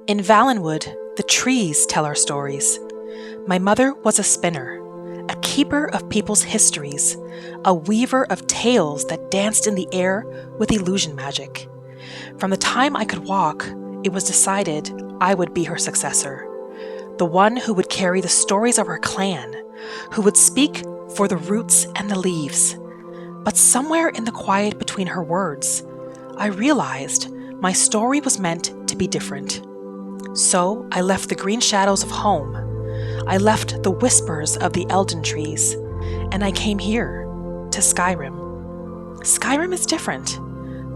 In Valenwood, the trees tell our stories. My mother was a spinner, a keeper of people's histories, a weaver of tales that danced in the air with illusion magic. From the time I could walk, it was decided I would be her successor, the one who would carry the stories of our clan, who would speak for the roots and the leaves. But somewhere in the quiet between her words, I realized my story was meant to be different. So I left the green shadows of home. I left the whispers of the elden trees, and I came here, to Skyrim. Skyrim is different.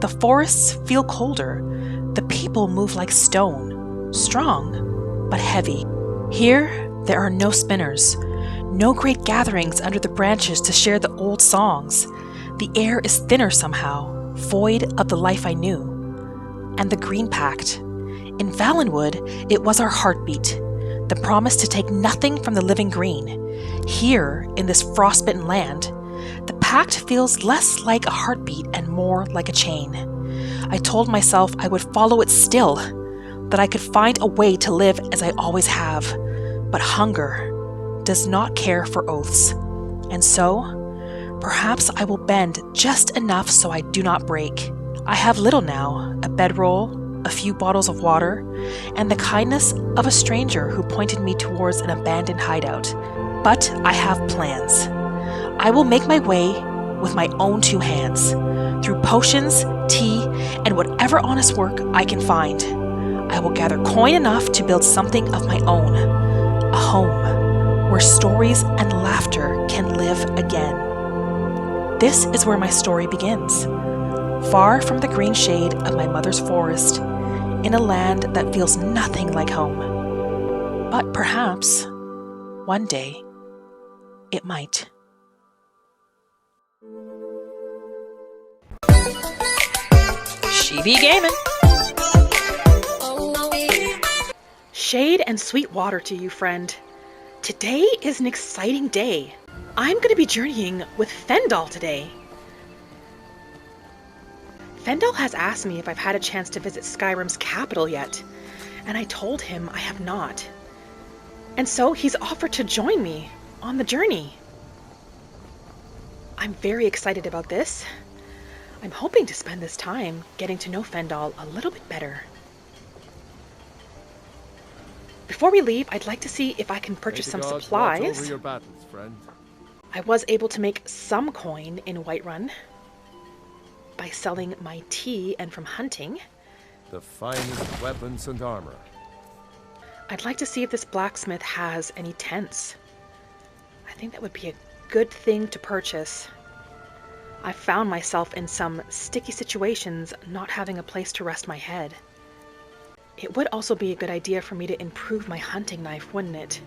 The forests feel colder. The people move like stone, strong, but heavy. Here, there are no spinners, no great gatherings under the branches to share the old songs. The air is thinner somehow, void of the life I knew. And the Green Pact. In Valenwood, it was our heartbeat, the promise to take nothing from the living green. Here, in this frostbitten land, the pact feels less like a heartbeat and more like a chain. I told myself I would follow it still, that I could find a way to live as I always have. But hunger does not care for oaths. And so, perhaps I will bend just enough so I do not break. I have little now, a bedroll, a few bottles of water, and the kindness of a stranger who pointed me towards an abandoned hideout. But I have plans. I will make my way with my own two hands, through potions, tea, and whatever honest work I can find. I will gather coin enough to build something of my own, a home where stories and laughter can live again. This is where my story begins. Far from the green shade of my mother's forest, in a land that feels nothing like home. But perhaps, one day, it might. She be gaming. Shade and sweet water to you, friend. Today is an exciting day. I'm going to be journeying with Fendal today. Fendal has asked me if I've had a chance to visit Skyrim's capital yet, and I told him I have not. And so he's offered to join me on the journey. I'm very excited about this. I'm hoping to spend this time getting to know Fendal a little bit better. Before we leave, I'd like to see if I can purchase some supplies. Over your battles, friend. I was able to make some coin in Whiterun by selling my tea and from hunting. The finest weapons and armor. I'd like to see if this blacksmith has any tents. I think that would be a good thing to purchase. I found myself in some sticky situations not having a place to rest my head. It would also be a good idea for me to improve my hunting knife, wouldn't it?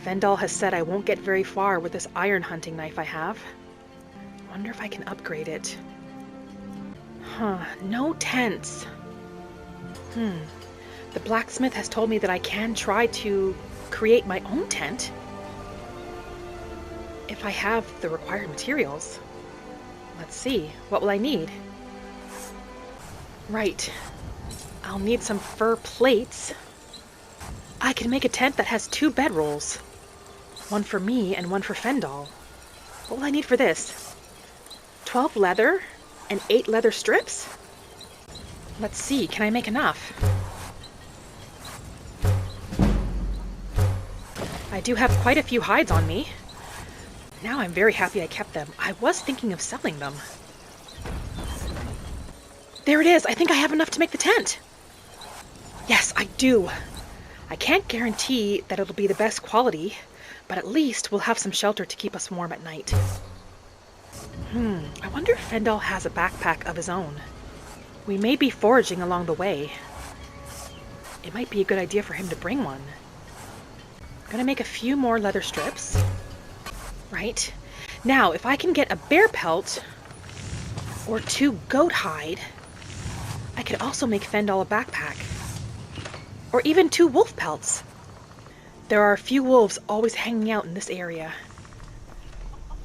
Fendal has said I won't get very far with this iron hunting knife I have. Wonder if I can upgrade it. No tents. The blacksmith has told me that I can try to create my own tent if I have the required materials. Let's see, what will I need? Right, I'll need some fur plates. I can make a tent that has 2 bedrolls. One for me and one for Fendal. What will I need for this? 12 leather and 8 leather strips? Let's see, can I make enough? I do have quite a few hides on me. Now I'm very happy I kept them. I was thinking of selling them. There it is! I think I have enough to make the tent! Yes, I do! I can't guarantee that it'll be the best quality, but at least we'll have some shelter to keep us warm at night. I wonder if Fendal has a backpack of his own. We may be foraging along the way. It might be a good idea for him to bring one. I'm gonna make a few more leather strips. Right. Now, if I can get a bear pelt or 2 goat hide, I could also make Fendal a backpack. Or even 2 wolf pelts. There are a few wolves always hanging out in this area.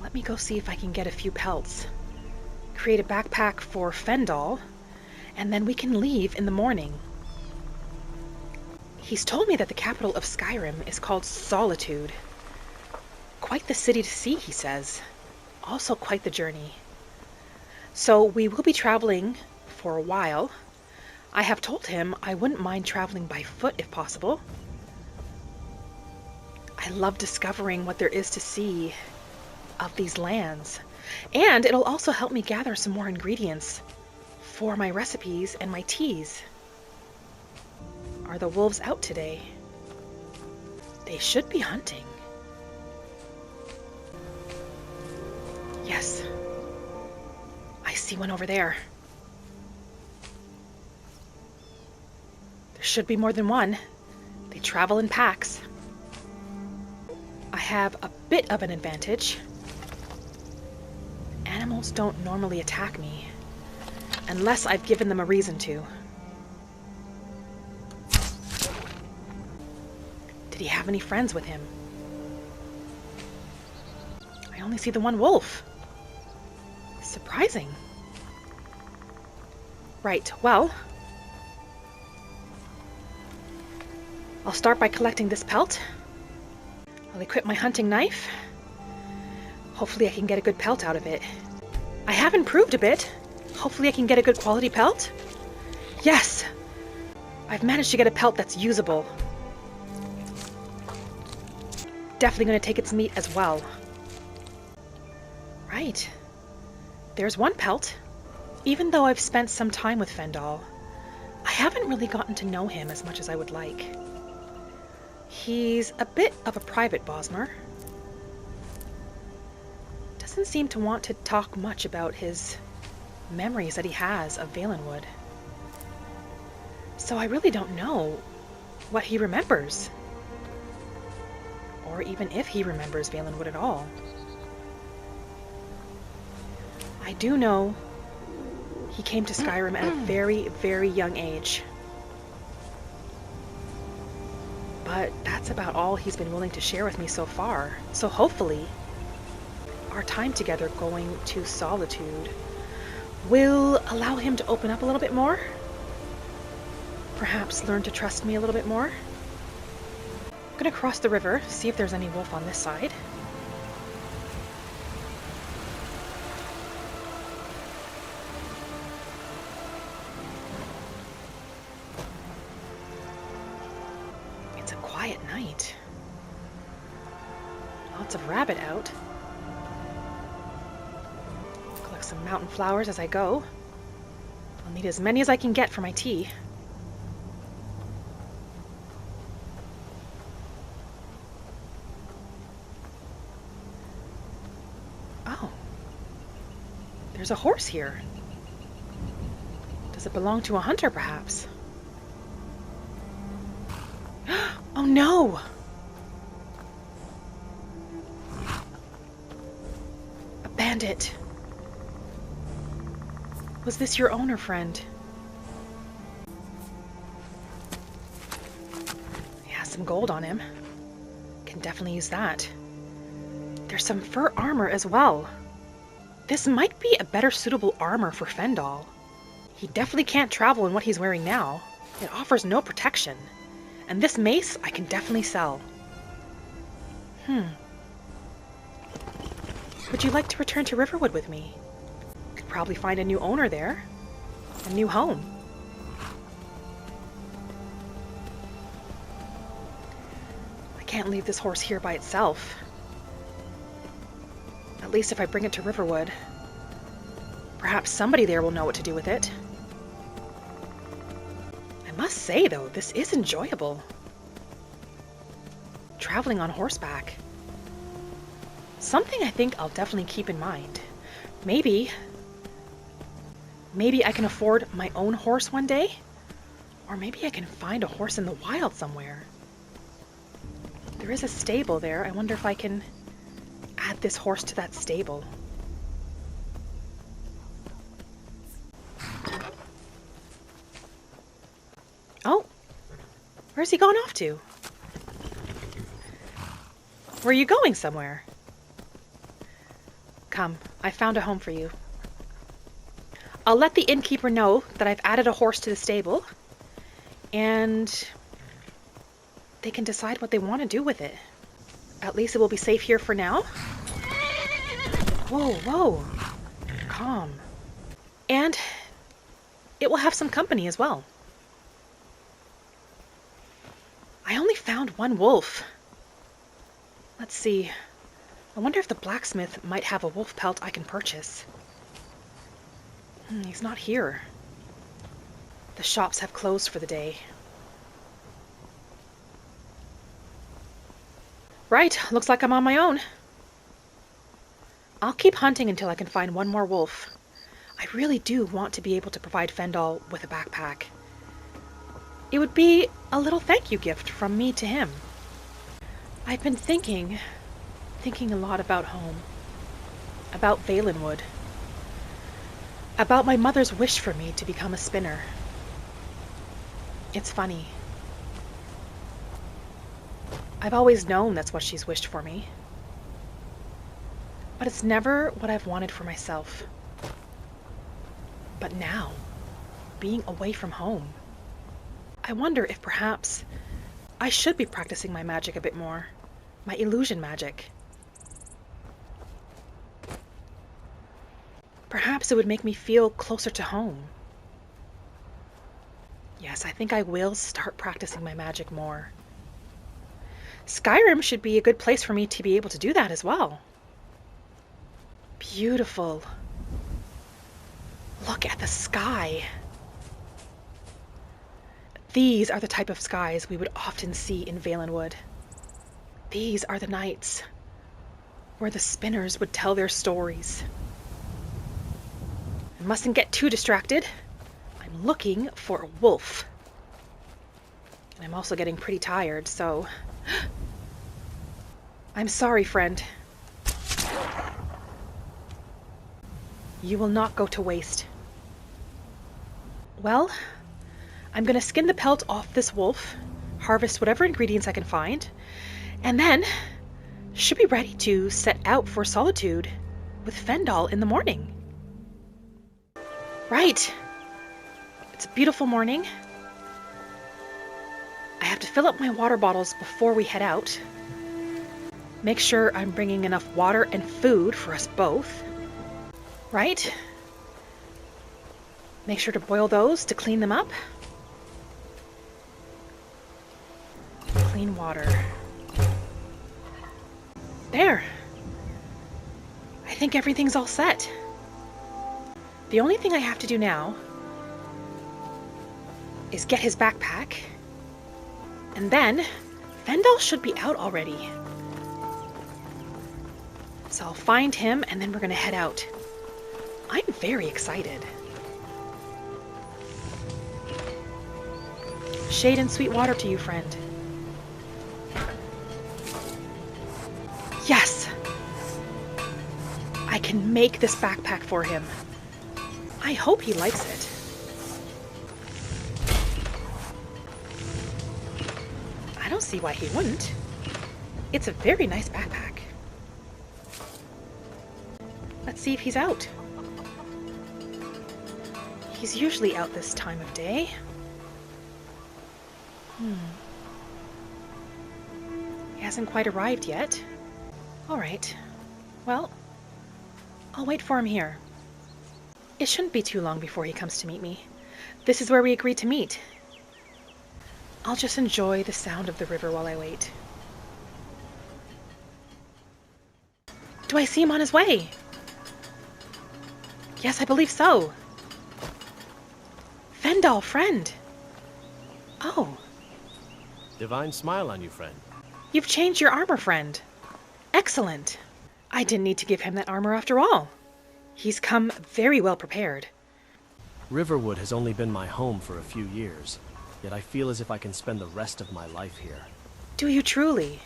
Let me go see if I can get a few pelts. Create a backpack for Fendal, and then we can leave in the morning. He's told me that the capital of Skyrim is called Solitude. Quite the city to see, he says. Also quite the journey. So we will be traveling for a while. I have told him I wouldn't mind traveling by foot if possible. I love discovering what there is to see of these lands. And it'll also help me gather some more ingredients for my recipes and my teas. Are the wolves out today? They should be hunting. Yes. I see one over there. There should be more than one. They travel in packs. I have a bit of an advantage. Animals don't normally attack me, unless I've given them a reason to. Did he have any friends with him? I only see the one wolf. Surprising. Right, well, I'll start by collecting this pelt. I'll equip my hunting knife. Hopefully I can get a good pelt out of it. I have improved a bit. Hopefully I can get a good quality pelt. Yes! I've managed to get a pelt that's usable. Definitely going to take its meat as well. Right. There's one pelt. Even though I've spent some time with Fendal, I haven't really gotten to know him as much as I would like. He's a bit of a private Bosmer. Doesn't seem to want to talk much about his memories that he has of Valenwood. So I really don't know what he remembers. Or even if he remembers Valenwood at all. I do know he came to Skyrim at a very, very young age. But that's about all he's been willing to share with me so far. So hopefully, our time together going to Solitude will allow him to open up a little bit more. Perhaps learn to trust me a little bit more. I'm gonna cross the river, see if there's any wolf on this side. It's a quiet night. Lots of rabbit out. Collect some mountain flowers as I go. I'll need as many as I can get for my tea. Oh. There's a horse here. Does it belong to a hunter, perhaps? Oh no! A bandit. Was this your owner, friend? He has some gold on him. Can definitely use that. There's some fur armor as well. This might be a better suitable armor for Fendal. He definitely can't travel in what he's wearing now. It offers no protection. And this mace I can definitely sell. Would you like to return to Riverwood with me? Could probably find a new owner there. A new home. I can't leave this horse here by itself. At least if I bring it to Riverwood, perhaps somebody there will know what to do with it. I must say, though, this is enjoyable. Traveling on horseback. Something I think I'll definitely keep in mind. Maybe I can afford my own horse one day? Or maybe I can find a horse in the wild somewhere. There is a stable there. I wonder if I can add this horse to that stable. Oh, where's he gone off to? Were you going somewhere? Come, I found a home for you. I'll let the innkeeper know that I've added a horse to the stable, and they can decide what they want to do with it. At least it will be safe here for now. Whoa, whoa. Calm. And it will have some company as well. I only found one wolf. Let's see. I wonder if the blacksmith might have a wolf pelt I can purchase. He's not here. The shops have closed for the day. Right, looks like I'm on my own. I'll keep hunting until I can find one more wolf. I really do want to be able to provide Fendal with a backpack. It would be a little thank you gift from me to him. I've been thinking a lot about home, about Valenwood, about my mother's wish for me to become a spinner. It's funny. I've always known that's what she's wished for me. But it's never what I've wanted for myself. But now, being away from home, I wonder if perhaps I should be practicing my magic a bit more. My illusion magic. Perhaps it would make me feel closer to home. Yes, I think I will start practicing my magic more. Skyrim should be a good place for me to be able to do that as well. Beautiful. Look at the sky. These are the type of skies we would often see in Valenwood. These are the nights where the spinners would tell their stories. I mustn't get too distracted. I'm looking for a wolf. And I'm also getting pretty tired, so... I'm sorry, friend. You will not go to waste. Well, I'm gonna skin the pelt off this wolf, harvest whatever ingredients I can find, and then should be ready to set out for Solitude with Fendal in the morning. Right. It's a beautiful morning. I have to fill up my water bottles before we head out. Make sure I'm bringing enough water and food for us both. Right? Make sure to boil those to clean them up. Clean water. There. I think everything's all set. The only thing I have to do now is get his backpack, and then Fendal should be out already. So I'll find him, and then we're gonna head out. I'm very excited. Shade and sweet water to you, friend. Yes! I can make this backpack for him. I hope he likes it. I don't see why he wouldn't. It's a very nice backpack. Let's see if he's out. He's usually out this time of day. He hasn't quite arrived yet. All right. Well, I'll wait for him here. It shouldn't be too long before he comes to meet me. This is where we agreed to meet. I'll just enjoy the sound of the river while I wait. Do I see him on his way? Yes, I believe so. Fendal, friend. Oh. Divine smile on you, friend. You've changed your armor, friend. Excellent. I didn't need to give him that armor after all. He's come very well prepared. Riverwood has only been my home for a few years, yet I feel as if I can spend the rest of my life here. Do you truly?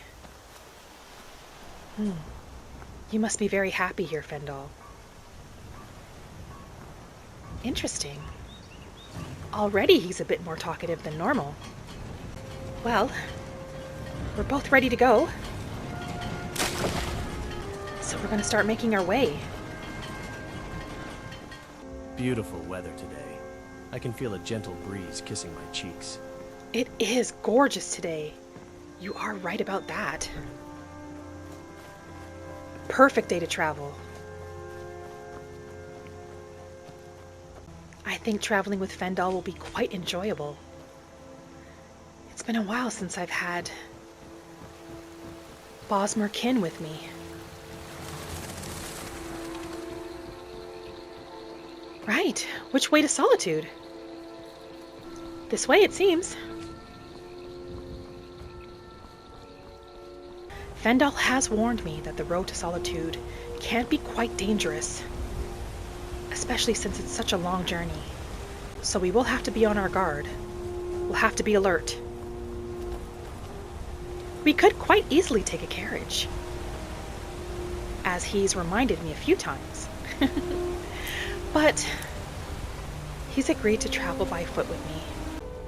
You must be very happy here, Fendal. Interesting. Already he's a bit more talkative than normal. Well, we're both ready to go. So we're going to start making our way. Beautiful weather today. I can feel a gentle breeze kissing my cheeks. It is gorgeous today. You are right about that. Perfect day to travel. I think traveling with Fendal will be quite enjoyable. It's been a while since I've had Bosmer kin with me. Right, which way to Solitude? This way, it seems. Fendal has warned me that the road to Solitude can be quite dangerous, especially since it's such a long journey. So we will have to be on our guard. We'll have to be alert. We could quite easily take a carriage, as he's reminded me a few times. But he's agreed to travel by foot with me.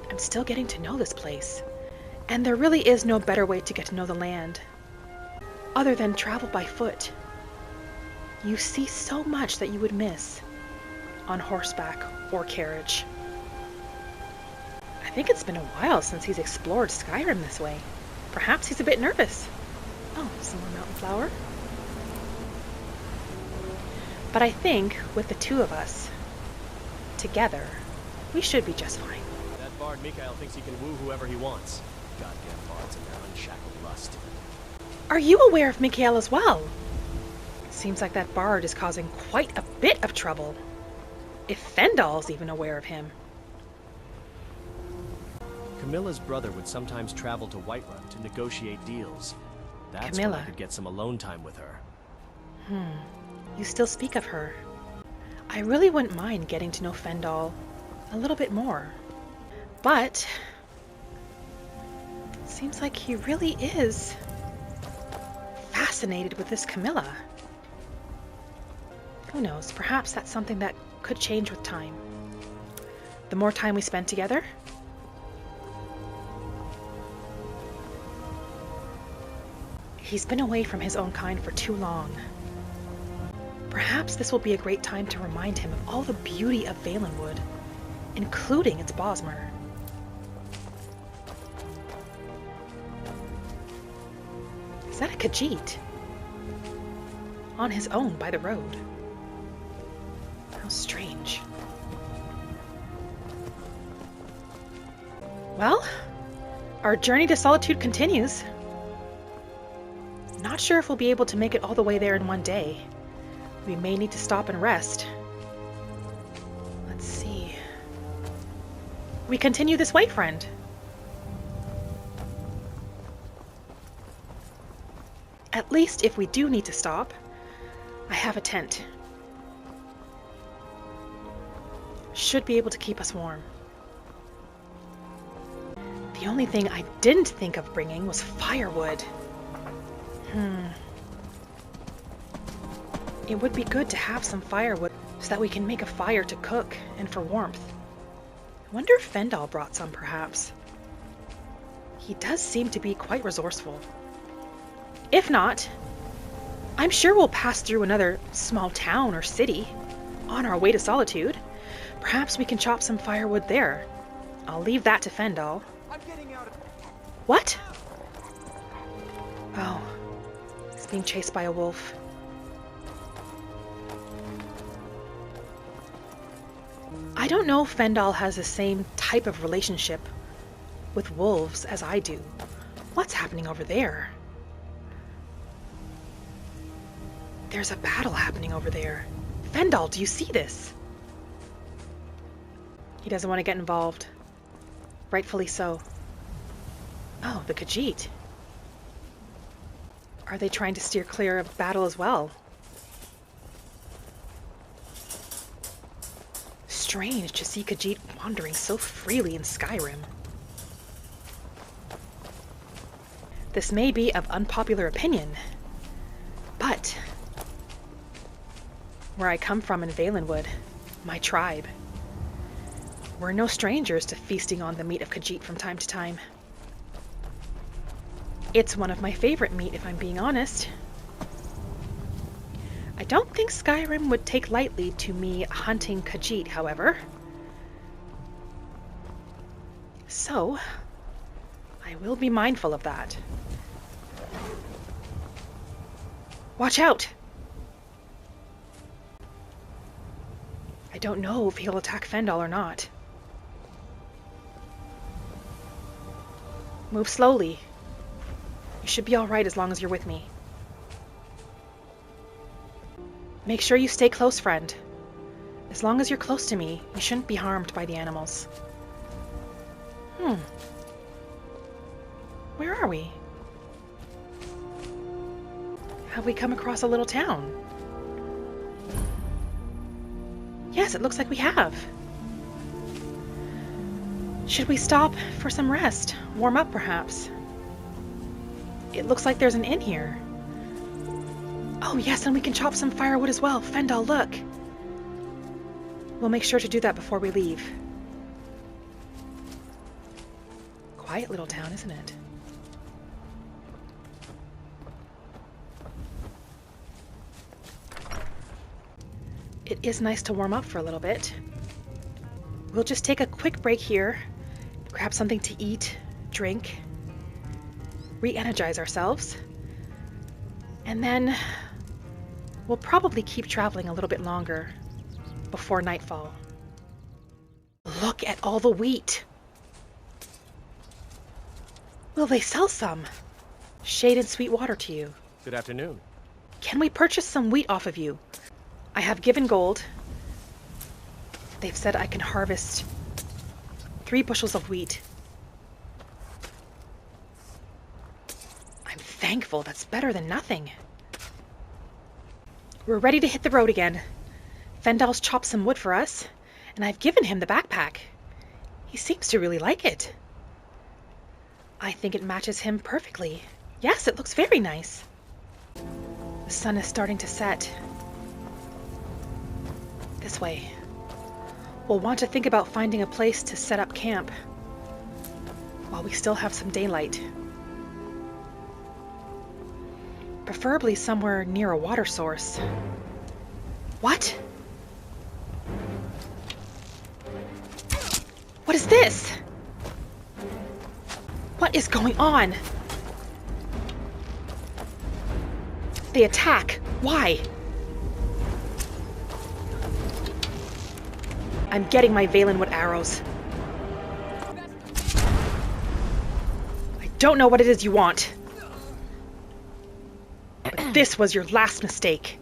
I'm still getting to know this place, and there really is no better way to get to know the land other than travel by foot. You see so much that you would miss on horseback or carriage. I think it's been a while since he's explored Skyrim this way. Perhaps he's a bit nervous. Oh, some more mountain flower. But I think with the two of us together, we should be just fine. That bard Mikhail thinks he can woo whoever he wants. Goddamn bards and their unshackled lust. Are you aware of Mikhail as well? Seems like that bard is causing quite a bit of trouble. If Fendal's even aware of him. Camilla's brother would sometimes travel to Whiterun to negotiate deals. That's Camilla. when I could get some alone time with her. You still speak of her. I really wouldn't mind getting to know Fendal a little bit more. But it seems like he really is fascinated with this Camilla. Who knows, perhaps that's something that could change with time. The more time we spend together. He's been away from his own kind for too long. Perhaps this will be a great time to remind him of all the beauty of Valenwood, including its Bosmer. Is that a Khajiit? On his own by the road. How strange. Well, our journey to Solitude continues. Not sure if we'll be able to make it all the way there in one day. We may need to stop and rest. Let's see. We continue this way, friend. At least if we do need to stop, I have a tent. Should be able to keep us warm. The only thing I didn't think of bringing was firewood. It would be good to have some firewood so that we can make a fire to cook and for warmth. I wonder if Fendal brought some, perhaps. He does seem to be quite resourceful. If not, I'm sure we'll pass through another small town or city on our way to Solitude. Perhaps we can chop some firewood there. I'll leave that to Fendal. What? Oh, he's being chased by a wolf. I don't know if Fendal has the same type of relationship with wolves as I do. What's happening over there? There's a battle happening over there. Fendal, do you see this? He doesn't want to get involved. Rightfully so. Oh, the Khajiit. Are they trying to steer clear of battle as well? Strange to see Khajiit wandering so freely in Skyrim. This may be of unpopular opinion, but where I come from in Valenwood, my tribe, we're no strangers to feasting on the meat of Khajiit from time to time. It's one of my favorite meat, if I'm being honest. I don't think Skyrim would take lightly to me hunting Khajiit, however. So, I I will be mindful of that. Watch out! I don't know if he'll attack Fendal or not. Move slowly. You should be alright as long as you're with me. Make sure you stay close, friend. As long as you're close to me, you shouldn't be harmed by the animals. Where are we? Have we come across a little town? Yes, it looks like we have. Should we stop for some rest? Warm up, perhaps? It looks like there's an inn here. Oh yes, and we can chop some firewood as well. Fendal, look! We'll make sure to do that before we leave. Quiet little town, isn't it? It is nice to warm up for a little bit. We'll just take a quick break here, grab something to eat, drink, re-energize ourselves, and then we'll probably keep traveling a little bit longer before nightfall. Look at all the wheat! Will they sell some? Shade and sweet water to you. Good afternoon. Can we purchase some wheat off of you? I have given gold. They've said I can harvest 3 bushels of wheat. I'm thankful. That's better than nothing. We're ready to hit the road again. Fendal's chopped some wood for us, and I've given him the backpack. He seems to really like it. I think it matches him perfectly. Yes, it looks very nice. The sun is starting to set. This way. We'll want to think about finding a place to set up camp while we still have some daylight. Preferably somewhere near a water source. What? What is this? What is going on? They attack. Why? I'm getting my Valenwood arrows. I don't know what it is you want. But this was your last mistake.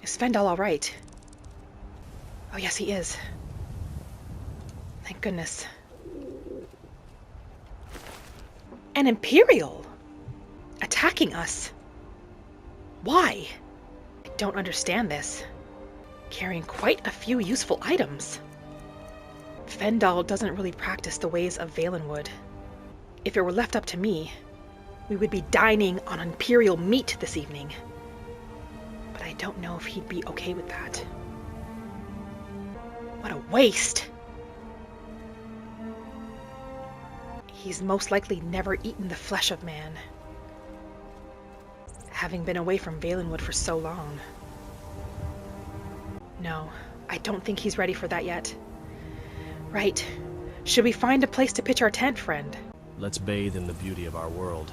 Is Fendal all right? Oh yes, he is. Thank goodness. An Imperial! Attacking us. Why? I don't understand this. Carrying quite a few useful items. Fendal doesn't really practice the ways of Valenwood. If it were left up to me, we would be dining on Imperial meat this evening. But I don't know if he'd be okay with that. What a waste! He's most likely never eaten the flesh of man, having been away from Valenwood for so long. No, I don't think he's ready for that yet. Right. Should we find a place to pitch our tent, friend? Let's bathe in the beauty of our world.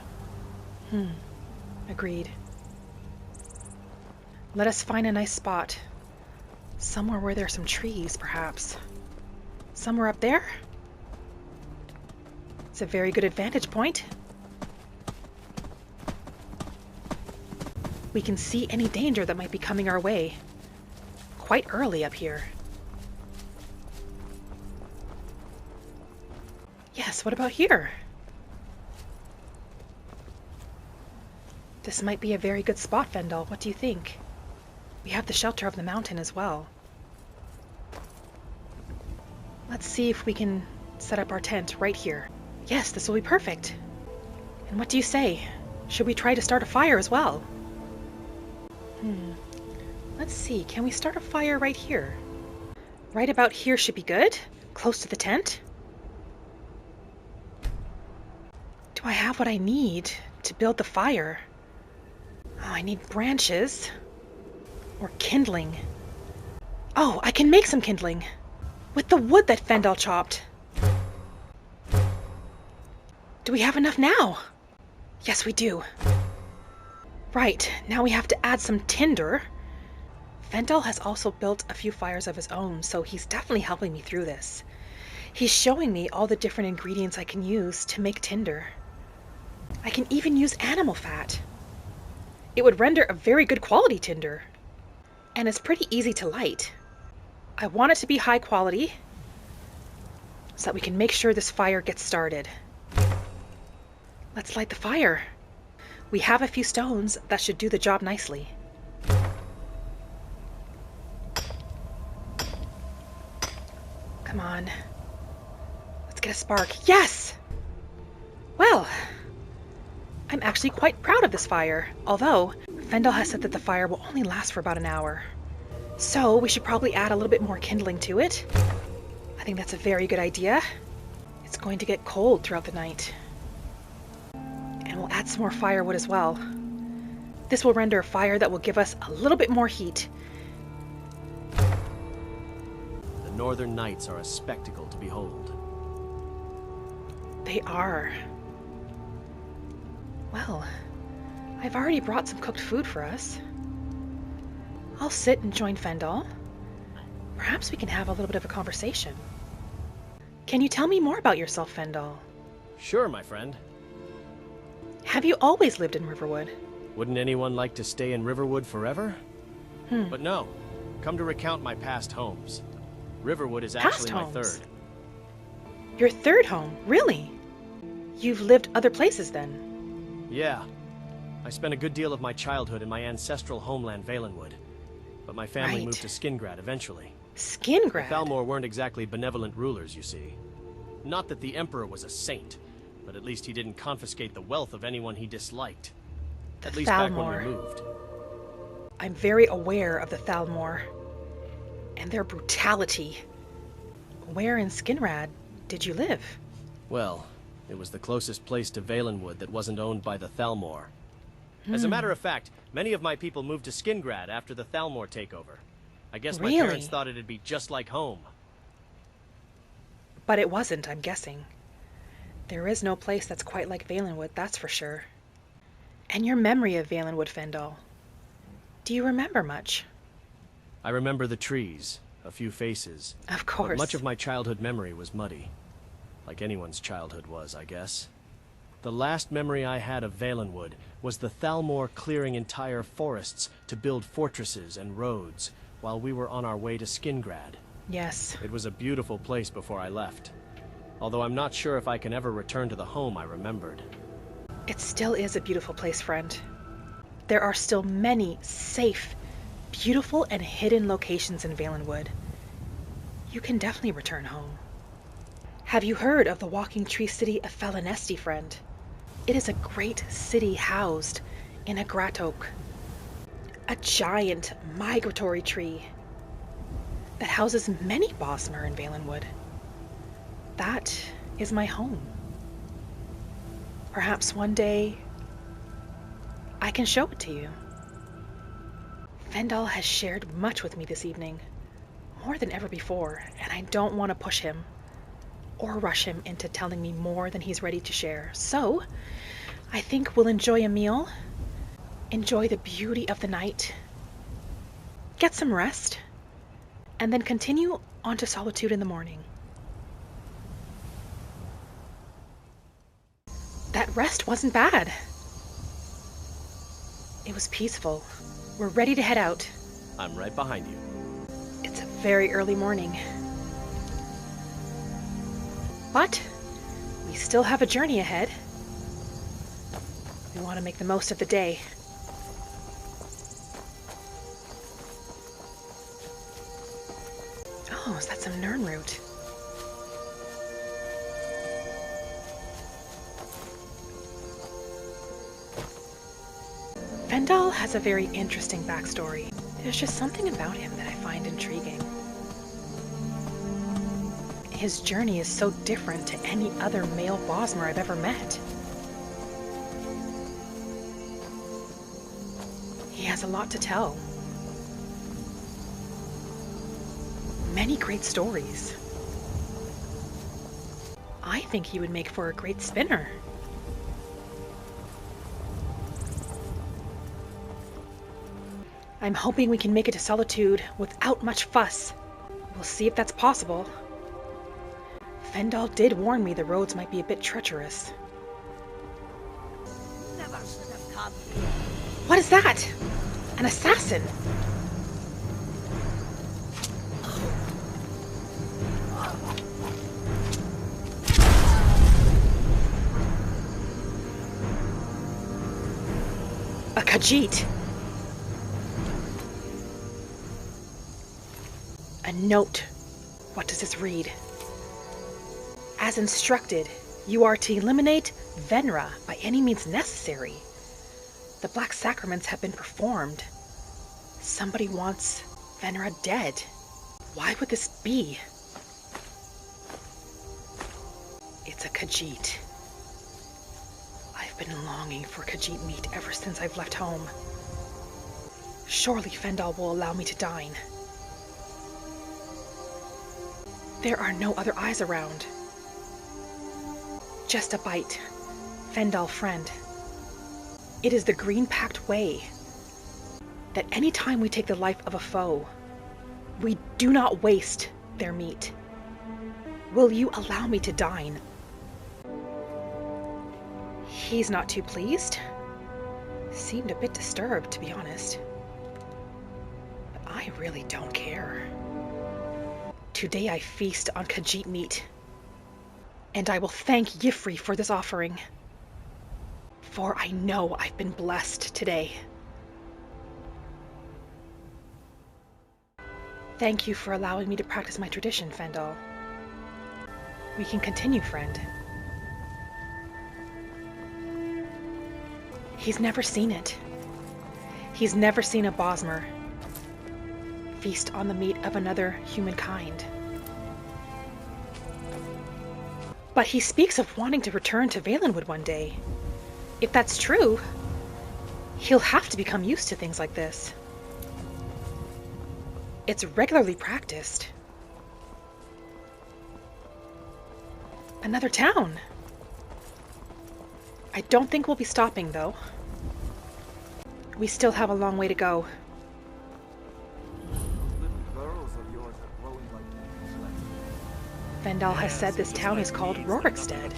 Agreed. Let us find a nice spot. Somewhere where there are some trees, perhaps. Somewhere up there? It's a very good advantage point. We can see any danger that might be coming our way quite early up here. Yes, what about here? This might be a very good spot, Fendal. What do you think? We have the shelter of the mountain as well. Let's see if we can set up our tent right here. Yes, this will be perfect. And what do you say? Should we try to start a fire as well? Let's see, can we start a fire right here? Right about here should be good. Close to the tent. Do I have what I need to build the fire? Oh, I need branches. Or kindling. Oh, I can make some kindling. with the wood that Fendel chopped. Do we have enough now? Yes, we do. Right, now we have to add some tinder. Fendel has also built a few fires of his own, so he's definitely helping me through this. He's showing me all the different ingredients I can use to make tinder. I can even use animal fat. It would render a very good quality tinder. And it's pretty easy to light. I want it to be high quality so that we can make sure this fire gets started. Let's light the fire. We have a few stones that should do the job nicely. Come on. Let's get a spark. Yes! Well, I'm actually quite proud of this fire, although Fendel has said that the fire will only last for about an hour. So we should probably add a little bit more kindling to it. I think that's a very good idea. It's going to get cold throughout the night. And we'll add some more firewood as well. This will render a fire that will give us a little bit more heat. The northern nights are a spectacle to behold. They are. Well, I've already brought some cooked food for us. I'll sit and join Fendel. Perhaps we can have a little bit of a conversation. Can you tell me more about yourself, Fendel? Sure, my friend. Have you always lived in Riverwood? Wouldn't anyone like to stay in Riverwood forever? But no. Come to recount my past homes. Riverwood is actually my third. Your third home? Really? You've lived other places then? Yeah. I spent a good deal of my childhood in my ancestral homeland, Valenwood. But my family moved to Skingrad eventually. Skingrad? The Thalmor weren't exactly benevolent rulers, you see. Not that the Emperor was a saint, but at least he didn't confiscate the wealth of anyone he disliked. At least back when we moved. I'm very aware of the Thalmor and their brutality. Where in Skingrad did you live? Well, it was the closest place to Valenwood that wasn't owned by the Thalmor. As a matter of fact, many of my people moved to Skingrad after the Thalmor takeover. I guess my parents thought it'd be just like home. But it wasn't, I'm guessing. There is no place that's quite like Valenwood, that's for sure. And your memory of Valenwood, Fendel. Do you remember much? I remember the trees, a few faces. Of course. But much of my childhood memory was muddy. Like anyone's childhood was, I guess. The last memory I had of Valenwood was the Thalmor clearing entire forests to build fortresses and roads while we were on our way to Skingrad. Yes. It was a beautiful place before I left. Although I'm not sure if I can ever return to the home I remembered. It still is a beautiful place, friend. There are still many safe, beautiful, and hidden locations in Valenwood. You can definitely return home. Have you heard of the walking tree city of Felinesti, friend? It is a great city housed in a gratoke. A giant migratory tree that houses many Bosmer in Valenwood. That is my home. Perhaps one day I can show it to you. Fendel has shared much with me this evening, more than ever before, and I don't want to push him or rush him into telling me more than he's ready to share. So, I think we'll enjoy a meal, enjoy the beauty of the night, get some rest, and then continue on to Solitude in the morning. That rest wasn't bad. It was peaceful. We're ready to head out. I'm right behind you. It's a very early morning. But we still have a journey ahead. We want to make the most of the day. Oh, is that some Nern root? Fendel has a very interesting backstory. There's just something about him that I find intriguing. His journey is so different to any other male Bosmer I've ever met. He has a lot to tell. Many great stories. I think he would make for a great spinner. I'm hoping we can make it to Solitude without much fuss. We'll see if that's possible. Fendal did warn me the roads might be a bit treacherous. Never should have come here. What is that? An assassin! A Khajiit! A note. What does this read? As instructed, you are to eliminate Venra by any means necessary. The Black Sacraments have been performed. Somebody wants Venra dead. Why would this be? It's a Khajiit. I've been longing for Khajiit meat ever since I've left home. Surely Fendal will allow me to dine. There are no other eyes around. Just a bite. Fendal friend. It is the Green Pact way that any time we take the life of a foe, we do not waste their meat. Will you allow me to dine? He's not too pleased. Seemed a bit disturbed, to be honest. But I really don't care. Today I feast on Khajiit meat, and I will thank Y'ffre for this offering, for I know I've been blessed today. Thank you for allowing me to practice my tradition, Fendal. We can continue, friend. He's never seen it. He's never seen a Bosmer feast on the meat of another humankind. But he speaks of wanting to return to Valenwood one day. If that's true, he'll have to become used to things like this. It's regularly practiced. Another town. I don't think we'll be stopping, though. We still have a long way to go. Fendal has said this town is called Rorikstead.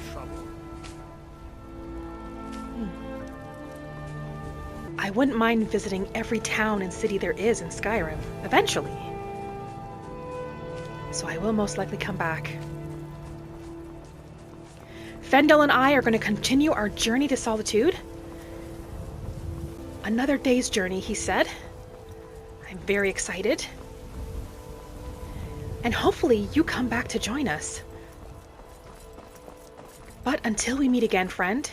I wouldn't mind visiting every town and city there is in Skyrim, eventually. So I will most likely come back. Fendal and I are going to continue our journey to Solitude. Another day's journey, he said. I'm very excited. And hopefully you come back to join us. But until we meet again, friend,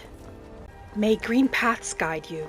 may green paths guide you.